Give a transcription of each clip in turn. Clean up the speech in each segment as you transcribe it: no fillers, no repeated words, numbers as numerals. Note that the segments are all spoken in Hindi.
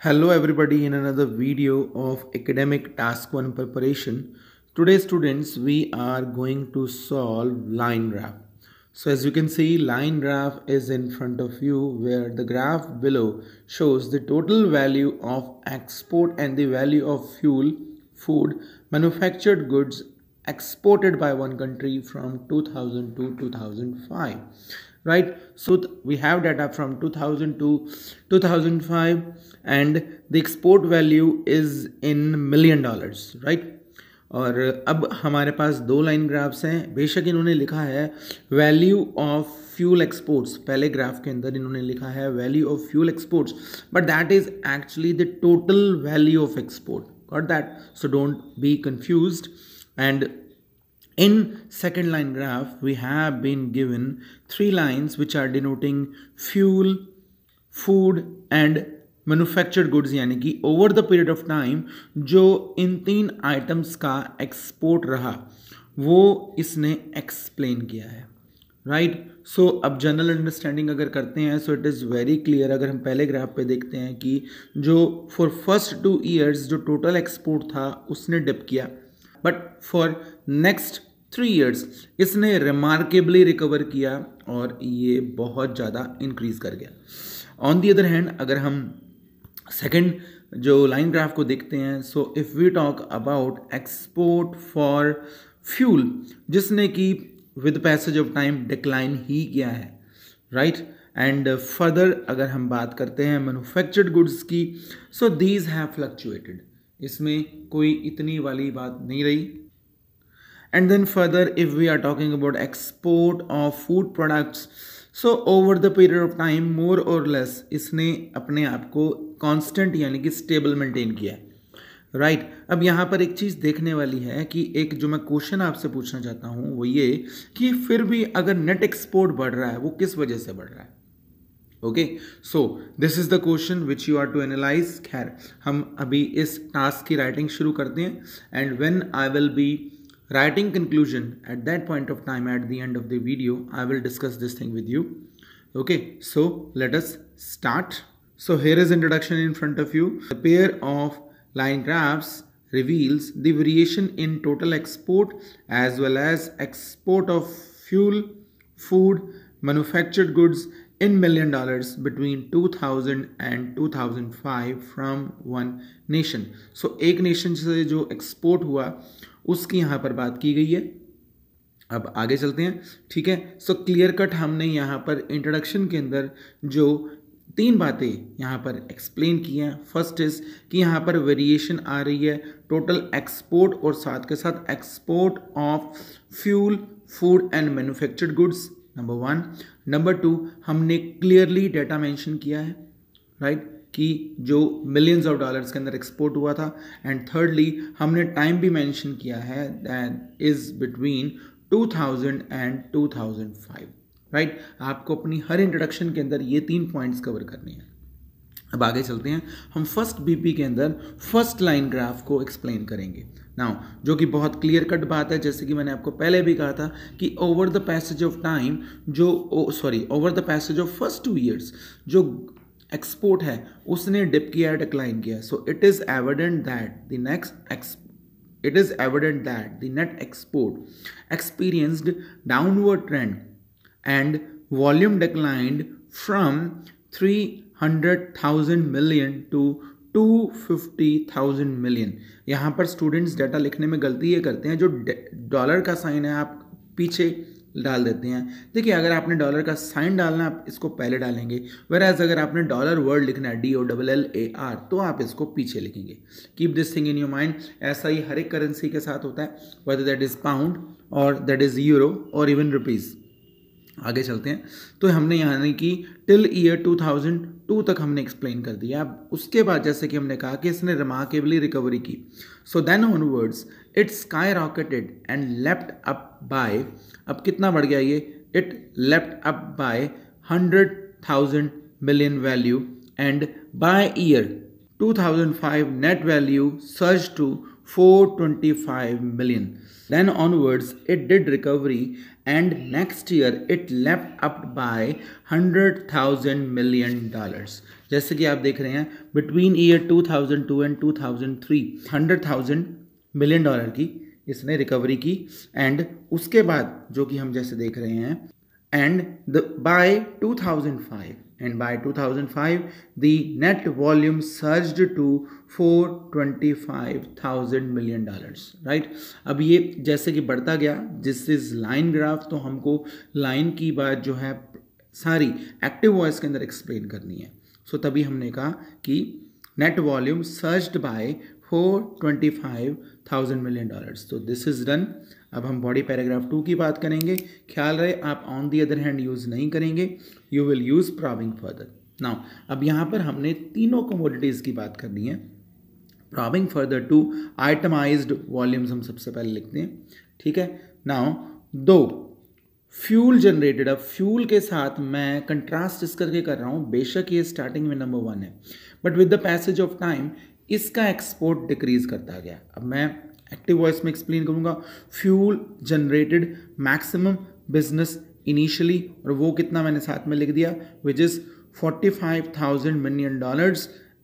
Hello everybody in another video of academic task 1 preparation. Today students we are going to solve line graph. So as you can see, line graph is in front of you where the graph below shows the total value of export and the value of fuel, food, manufactured goods exported by one country from 2000 to 2005, right? So we have data from 2000 to 2005 and the export value is in $1,000,000, right? और अब हमारे पास दो लाइन ग्राफ्स हैं. बेशक इन्होंने लिखा है वैल्यू ऑफ फ्यूल एक्सपोर्ट्स, पहले ग्राफ के अंदर इन्होंने लिखा है value of fuel exports, but that is actually the total value of export. Got that? So don't be confused. And in second line graph, we have been given three lines which are denoting fuel, food and manufactured goods, यानी कि over the period of time जो इन तीन आइटम्स का एक्सपोर्ट रहा वो इसने एक्सप्लेन किया है, राइट? सो अब जनरल अंडरस्टैंडिंग अगर करते हैं so it is very clear. अगर हम पहले ग्राफ पे देखते हैं कि जो फॉर फर्स्ट 2 years जो टोटल एक्सपोर्ट था उसने डिप किया, बट फॉर नेक्स्ट 3 years इसने रिमार्केबली रिकवर किया और ये बहुत ज़्यादा इंक्रीज कर गया. ऑन दी अदर हैंड अगर हम सेकेंड जो लाइन ग्राफ को देखते हैं, so if we talk about export for fuel जिसने कि with passage of time decline ही किया है, राइट? एंड फर्दर अगर हम बात करते हैं मैन्युफैक्चर्ड गुड्स की, सो दीज हैव फ्लक्चुएटेड, इसमें कोई इतनी वाली बात नहीं रही. And then further if we are talking about export of food products, so over the period of time more or less इसने अपने आप को कांस्टेंट यानी कि स्टेबल मेंटेन किया है, राइट? अब यहाँ पर एक चीज़ देखने वाली है कि एक जो मैं क्वेश्चन आपसे पूछना चाहता हूँ वो ये कि फिर भी अगर नेट एक्सपोर्ट बढ़ रहा है वो किस वजह से बढ़ रहा है. Okay, so this is the question which you are to analyse. खैर हम अभी इस टास्क की राइटिंग शुरू करते हैं and when I will be writing conclusion at that point of time at the end of the video I will discuss this thing with you. Okay, so let us start. So here is introduction in front of you. The pair of line graphs reveals the variation in total export as well as export of fuel, food, manufactured goods in $1,000,000 between 2000 and 2005 from one nation. So एक nation से जो export हुआ उसकी यहाँ पर बात की गई है. अब आगे चलते हैं, ठीक है? सो क्लियर कट हमने यहाँ पर इंट्रोडक्शन के अंदर जो तीन बातें यहाँ पर एक्सप्लेन की हैं. फर्स्ट इज कि यहाँ पर वेरिएशन आ रही है टोटल एक्सपोर्ट और साथ के साथ export of fuel, food and manufactured goods, number 1. Number 2, हमने क्लियरली डाटा मेंशन किया है, राइट, कि जो मिलियंस ऑफ डॉलर्स के अंदर एक्सपोर्ट हुआ था. एंड थर्डली हमने टाइम भी मेंशन किया है that is between 2000 and 2005, right? आपको अपनी हर इंट्रोडक्शन के अंदर ये 3 पॉइंट्स कवर करने हैं. अब आगे चलते हैं, हम फर्स्ट बीपी के अंदर फर्स्ट लाइन ग्राफ को एक्सप्लेन करेंगे नाउ, जो कि बहुत क्लियर कट बात है. जैसे कि मैंने आपको पहले भी कहा था कि over the passage of time over the passage of first 2 years जो एक्सपोर्ट है उसने डिप किया, डिक्लाइन किया. So it is evident that the net export experienced downward trend and volume declined from 300,000 million to 250,000 million. यहाँ पर स्टूडेंट्स डाटा लिखने में गलती ये करते हैं, जो डॉलर का साइन है आप पीछे डाल देते हैं. देखिए अगर आपने डॉलर का साइन डालना आप इसको पहले डालेंगे, वेराज अगर आपने डॉलर वर्ड लिखना है DOLLAR तो आप इसको पीछे लिखेंगे. Keep this thing in your mind. ऐसा ही हर एक करेंसी के साथ होता है, वेदर दैट इज पाउंड और दैट इज यूरो और इवन रुपीज़. आगे चलते हैं, तो हमने यानी कि टिल ईयर 2002 तक हमने एक्सप्लेन कर दिया. अब उसके बाद जैसे कि हमने कहा कि इसने रिमार्केबली रिकवरी की. So then onwards it skyrocketed and left up by, अब कितना बढ़ गया ये, it left up by 100,000 million value and by year 2005 net value surge to 425 million. Then onwards it did recovery and next year it leapt up by $100,000 million. जैसे कि आप देख रहे हैं between year 2002 and 2003 $100,000 million की इसने रिकवरी की एंड उसके बाद जो कि हम जैसे देख रहे हैं and by 2005 the net volume surged to $425,000 million, right? अब ये जैसे कि बढ़ता गया, दिस इज लाइन ग्राफ, तो हमको लाइन की बात जो है सारी एक्टिव वॉइस के अंदर एक्सप्लेन करनी है. सो तभी हमने कहा कि net volume surged by $425,000 million. तो दिस इज डन. अब हम बॉडी पैराग्राफ 2 की बात करेंगे. ख्याल रहे आप on the other hand use नहीं करेंगे, you will use probing further. Now अब यहाँ पर हमने तीनों कमोडिटीज़ की बात करनी है. Probing further to itemized volumes हम सबसे पहले लिखते हैं, ठीक है. नाउ दो फ्यूल जनरेटेड, अब फ्यूल के साथ मैं कंट्रास्ट इस करके कर रहा हूँ, बेशक ये स्टार्टिंग में नंबर 1 है but with the passage of time इसका एक्सपोर्ट डिक्रीज करता गया. अब मैं एक्टिव वॉइस में एक्सप्लेन करूंगा. Fuel generated maximum business initially, और वो कितना मैंने साथ में लिख दिया, which is $45,000 million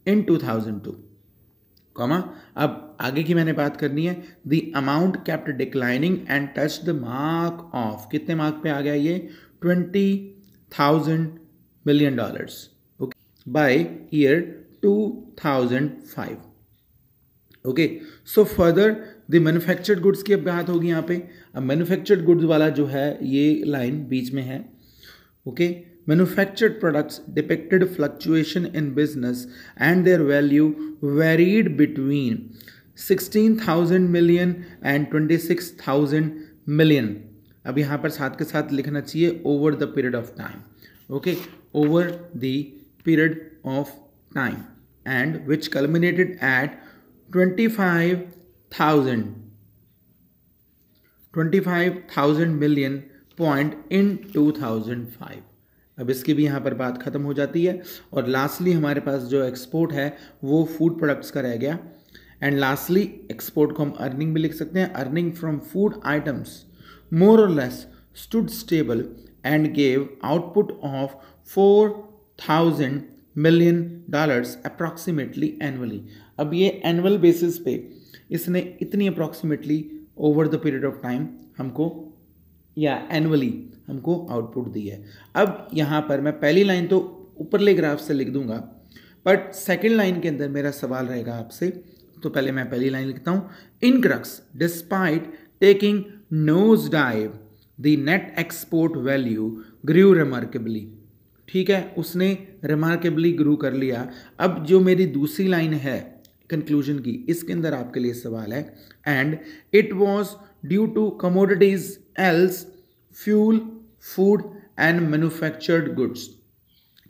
in 2002, comma. अब आगे की मैंने बात करनी है. The amount kept declining and touch the mark of, कितने मार्क पे आ गया ये, $20,000 million, okay, bye year 2005. Okay, so further the manufactured goods की अब बात होगी यहाँ पे. अब मैन्युफैक्चर्ड गुड्स वाला जो है ये लाइन बीच में है. Okay, manufactured products depicted fluctuation in business and their value varied between 16,000 million and 26,000 million. अब यहाँ पर साथ के साथ लिखना चाहिए over the period of time. Okay, over the period of time and which culminated at 25,000 million point in 2005. अब इसकी भी यहाँ पर बात ख़त्म हो जाती है और लास्टली हमारे पास जो एक्सपोर्ट है वो फूड प्रोडक्ट्स का रह गया. एंड लास्टली एक्सपोर्ट को हम अर्निंग भी लिख सकते हैं. Earning from food items more or less stood stable and gave output of $4,000 million approximately annually. अब ये एनुअल बेसिस पे इसने इतनी approximately over the period of time हमको या एनुअली हमको आउटपुट दी है. अब यहाँ पर मैं पहली लाइन तो ऊपरले ग्राफ से लिख दूंगा बट सेकेंड लाइन के अंदर मेरा सवाल रहेगा आपसे. तो पहले मैं पहली लाइन लिखता हूँ. In crux despite taking nose dive the net export value grew remarkably. ठीक है, उसने रिमार्केबली ग्रू कर लिया. अब जो मेरी दूसरी लाइन है कंक्लूजन की, इसके अंदर आपके लिए सवाल है. And it was due to commodities else fuel food and manufactured goods.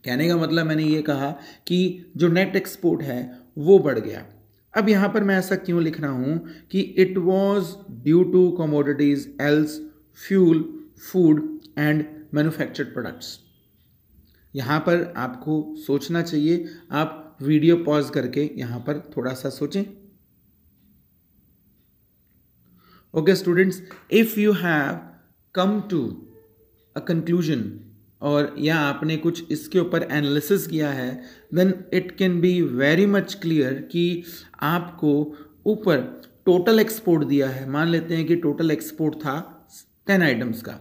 कहने का मतलब मैंने ये कहा कि जो नेट एक्सपोर्ट है वो बढ़ गया. अब यहाँ पर मैं ऐसा क्यों लिख रहा हूँ कि it was due to commodities else fuel food and manufactured products. यहाँ पर आपको सोचना चाहिए. आप वीडियो पॉज करके यहाँ पर थोड़ा सा सोचें. Okay students, if you have come to a conclusion और या आपने कुछ इसके ऊपर एनालिसिस किया है, then it can be very much clear कि आपको ऊपर टोटल एक्सपोर्ट दिया है. मान लेते हैं कि टोटल एक्सपोर्ट था 10 आइटम्स का.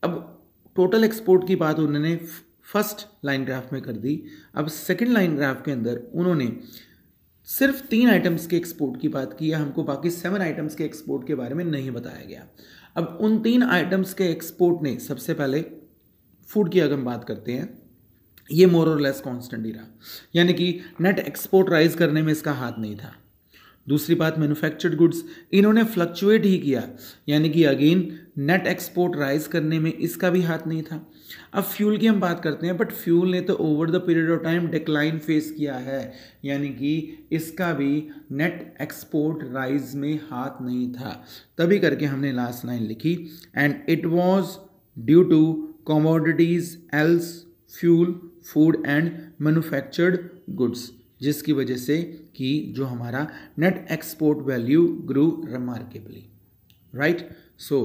अब टोटल एक्सपोर्ट की बात उन्होंने फर्स्ट लाइन ग्राफ में कर दी. अब सेकंड लाइन ग्राफ के अंदर उन्होंने सिर्फ 3 आइटम्स के एक्सपोर्ट की बात की है. हमको बाकी 7 आइटम्स के एक्सपोर्ट के बारे में नहीं बताया गया. अब उन 3 आइटम्स के एक्सपोर्ट ने, सबसे पहले फूड की अगर हम बात करते हैं, ये मोर और लेस कांस्टेंट ही रहा, यानी कि नेट एक्सपोर्ट राइज करने में इसका हाथ नहीं था. दूसरी बात, मैन्युफैक्चर्ड गुड्स इन्होंने फ्लक्चुएट ही किया, यानी कि अगेन नेट एक्सपोर्ट राइज करने में इसका भी हाथ नहीं था. अब फ्यूल की हम बात करते हैं, बट फ्यूल ने तो over the period of time decline face किया है, यानी कि इसका भी नेट एक्सपोर्ट राइज में हाथ नहीं था. तभी करके हमने लास्ट लाइन लिखी, and it was due to commodities else fuel food and manufactured goods. जिसकी वजह से कि जो हमारा net export value grew remarkably, right. So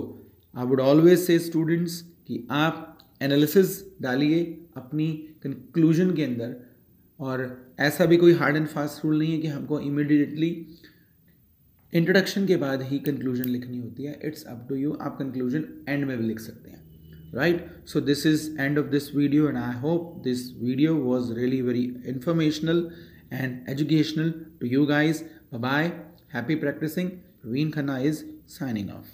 I would always say students कि आप एनालिसिस डालिए अपनी कंक्लूजन के अंदर, और ऐसा भी कोई हार्ड एंड फास्ट रूल नहीं है कि हमको इमीडिएटली इंट्रोडक्शन के बाद ही कंक्लूजन लिखनी होती है। इट्स अप टू यू, आप कंक्लूजन एंड में भी लिख सकते हैं, right. So this is end of this video and I hope this video was really very informational and educational to you guys. Bye bye. Happy practicing. Praveen Khanna is signing off.